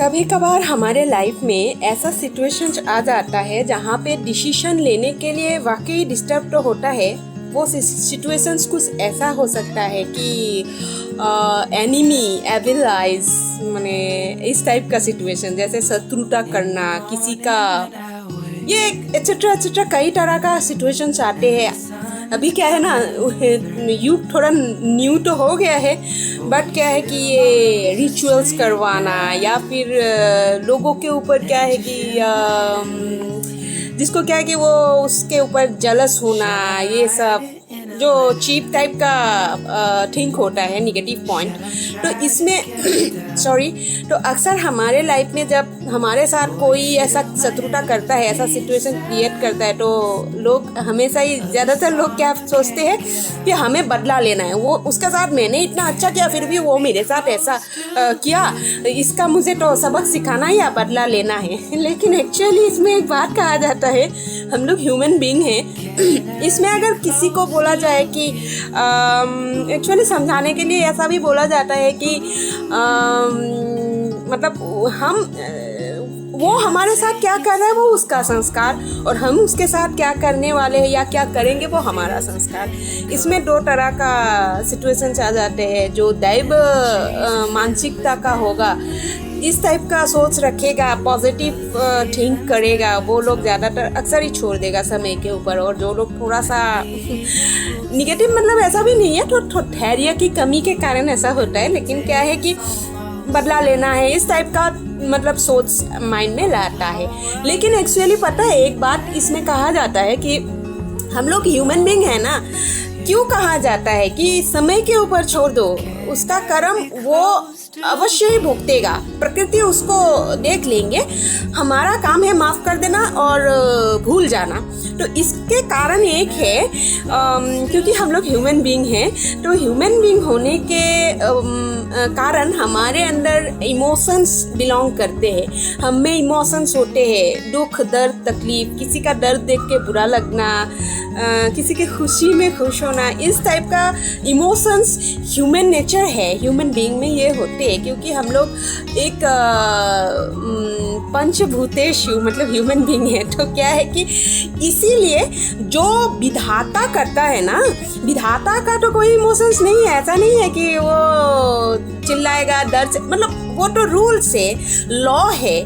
कभी कभार हमारे लाइफ में ऐसा सिचुएशंस आ जाता है जहाँ पे डिसीजन लेने के लिए वाकई डिस्टर्ब तो होता है। वो सिचुएशंस कुछ ऐसा हो सकता है कि एनिमी एविल आइज माने इस टाइप का सिचुएशन, जैसे शत्रुता करना किसी का, ये एक्सेट्रा एक्सेट्रा कई तरह का सिचुएशंस आते हैं। अभी क्या है ना, युग थोड़ा न्यू तो हो गया है, बट क्या है कि ये रिचुअल्स करवाना या फिर लोगों के ऊपर क्या है कि जिसको क्या है कि वो उसके ऊपर जलस होना, ये सब जो चीप टाइप का थिंक होता है, नेगेटिव पॉइंट। तो इसमें सॉरी, तो अक्सर हमारे लाइफ में जब हमारे साथ कोई ऐसा शत्रुता करता है, ऐसा सिचुएशन क्रिएट करता है, तो लोग हमेशा ही, ज़्यादातर लोग क्या सोचते हैं कि हमें बदला लेना है। वो उसके साथ मैंने इतना अच्छा किया फिर भी वो मेरे साथ ऐसा किया, इसका मुझे तो सबक सिखाना या बदला लेना है। लेकिन एक्चुअली इसमें एक बात कहा जाता है, हम लोग ह्यूमन बीइंग हैं। इसमें अगर किसी को बोला जाए कि एक्चुअली समझाने के लिए ऐसा भी बोला जाता है कि मतलब वो हमारे साथ क्या कर रहा है वो उसका संस्कार, और हम उसके साथ क्या करने वाले हैं या क्या करेंगे वो हमारा संस्कार। इसमें दो तरह का सिचुएशन आ जाते हैं। जो दैव मानसिकता का होगा, इस टाइप का सोच रखेगा, पॉजिटिव थिंक करेगा, वो लोग ज़्यादातर अक्सर ही छोड़ देगा समय के ऊपर। और जो लोग थोड़ा सा निगेटिव, मतलब ऐसा भी नहीं है, तो धैर्य की कमी के कारण ऐसा होता है, लेकिन क्या है कि बदला लेना है, इस टाइप का मतलब सोच माइंड में लाता है। लेकिन एक्चुअली पता है, एक बात इसमें कहा जाता है कि हम लोग ह्यूमन बीइंग है ना, क्यों कहा जाता है कि समय के ऊपर छोड़ दो, उसका कर्म वो अवश्य ही भुगतेगा, प्रकृति उसको देख लेंगे, हमारा काम है माफ कर देना और भूल जाना। तो इसके कारण एक है, क्योंकि हम लोग ह्यूमन बीइंग हैं, तो ह्यूमन बीइंग होने के कारण हमारे अंदर इमोशंस बिलोंग करते हैं। हम में इमोशंस होते हैं, दुख, दर्द, तकलीफ, किसी का दर्द देख के बुरा लगना, किसी की खुशी में खुश होना, इस टाइप का इमोशंस ह्यूमन नेचर है, ह्यूमन बीइंग में ये होते हैं। क्योंकि हम लोग एक पंचभूतेश मतलब ह्यूमन बीइंग है, तो क्या है कि इसीलिए जो विधाता करता है ना, विधाता का तो कोई इमोशंस नहीं है। ऐसा नहीं है कि वो चिल्लाएगा दर्द से, मतलब वो तो रूल्स है, लॉ है,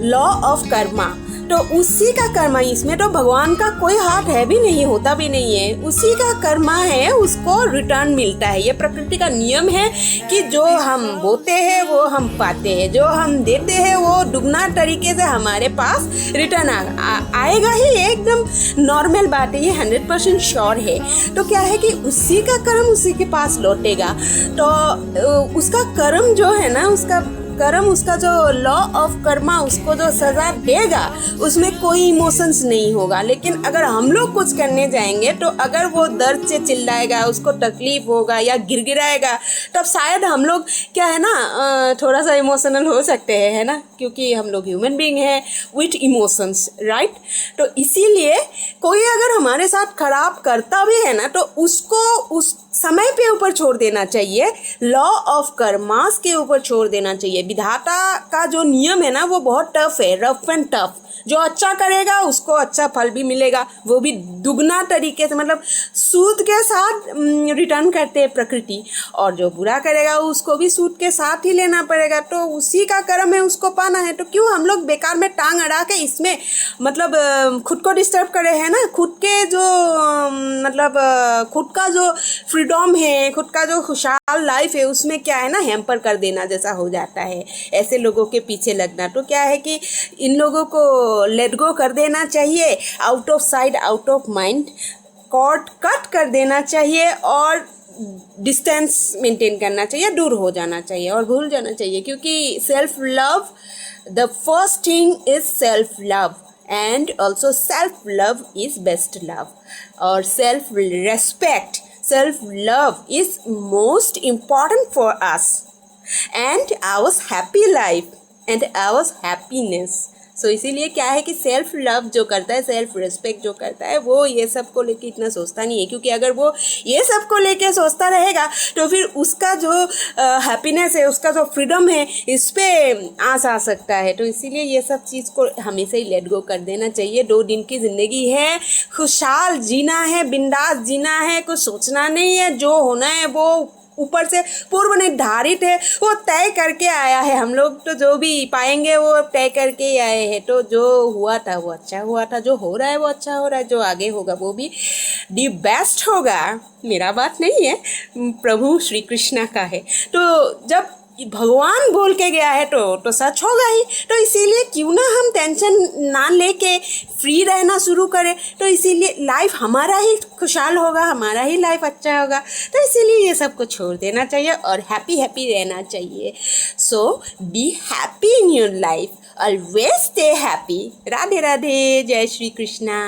लॉ ऑफ कर्मा, तो उसी का कर्मा। इसमें तो भगवान का कोई हाथ है भी नहीं, होता भी नहीं है, उसी का कर्मा है, उसको रिटर्न मिलता है। ये प्रकृति का नियम है कि जो हम बोते हैं वो हम पाते हैं, जो हम देते हैं वो दुगना तरीके से हमारे पास रिटर्न आएगा ही। एकदम नॉर्मल बात है, ये 100% श्योर है। तो क्या है कि उसी का कर्म उसी के पास लौटेगा। तो उसका कर्म जो है ना, उसका कर्म, उसका जो लॉ ऑफ कर्मा उसको जो सजा देगा, उसमें कोई इमोशंस नहीं होगा। लेकिन अगर हम लोग कुछ करने जाएंगे, तो अगर वो दर्द से चिल्लाएगा, उसको तकलीफ होगा या गिड़गिड़ाएगा, तब शायद हम लोग क्या है ना, थोड़ा सा इमोशनल हो सकते हैं, है ना, क्योंकि हम लोग ह्यूमन बीइंग हैं विथ इमोशंस, राइट। तो इसीलिए कोई अगर हमारे साथ खराब करता भी है ना, तो उसको उस समय पे ऊपर छोड़ देना चाहिए, लॉ ऑफ कर्मास के ऊपर छोड़ देना चाहिए। विधाता का जो नियम है ना, वो बहुत टफ है, रफ एंड टफ। जो अच्छा करेगा उसको अच्छा फल भी मिलेगा, वो भी दुगना तरीके से, मतलब सूद के साथ रिटर्न करते हैं प्रकृति, और जो बुरा करेगा उसको भी सूद के साथ ही लेना पड़ेगा। तो उसी का कर्म है, उसको पाना है। तो क्यों हम लोग बेकार में टांग अड़ा के इसमें मतलब खुद को डिस्टर्ब करे हैं ना। खुद के जो मतलब खुद का जो फ्रीडम है, खुद का जो खुशहाल लाइफ है, उसमें क्या है ना, हैम्पर कर देना जैसा हो जाता है, ऐसे लोगों के पीछे लगना। तो क्या है कि इन लोगों को लेट गो कर देना चाहिए, out of sight out of mind, cord cut कर देना चाहिए, और डिस्टेंस मेंटेन करना चाहिए, दूर हो जाना चाहिए और भूल जाना चाहिए। क्योंकि self love, the first thing is self love, and also self love is best love, और self respect, self love is most important for us and our happy life and our happiness. सो इसीलिए क्या है कि self love जो करता है, self respect जो करता है, वो ये सब को लेके इतना सोचता नहीं है, क्योंकि अगर वो ये सब को लेके सोचता रहेगा तो फिर उसका जो हैप्पीनेस है, उसका जो फ्रीडम है, इस पे आस आ सकता है। तो इसीलिए ये सब चीज़ को हमेशा ही लेट गो कर देना चाहिए। 2 दिन की ज़िंदगी है, खुशहाल जीना है, बिंदास जीना है, कुछ सोचना नहीं है। जो होना है वो ऊपर से पूर्व निर्धारित है, वो तय करके आया है। हम लोग तो जो भी पाएंगे वो तय करके ही आए हैं। तो जो हुआ था वो अच्छा हुआ था, जो हो रहा है वो अच्छा हो रहा है, जो आगे होगा वो भी दी बेस्ट होगा। मेरा बात नहीं है, प्रभु श्री कृष्णा का है। तो जब भगवान बोल के गया है तो सच होगा ही। तो इसीलिए क्यों ना हम टेंशन ना लेके फ्री रहना शुरू करें। तो इसीलिए लाइफ हमारा ही खुशहाल होगा, हमारा ही लाइफ अच्छा होगा। तो इसीलिए ये सब को छोड़ देना चाहिए और हैप्पी हैप्पी रहना चाहिए। So be happy in your life, always stay happy. Radhe Radhe, जय श्री कृष्णा।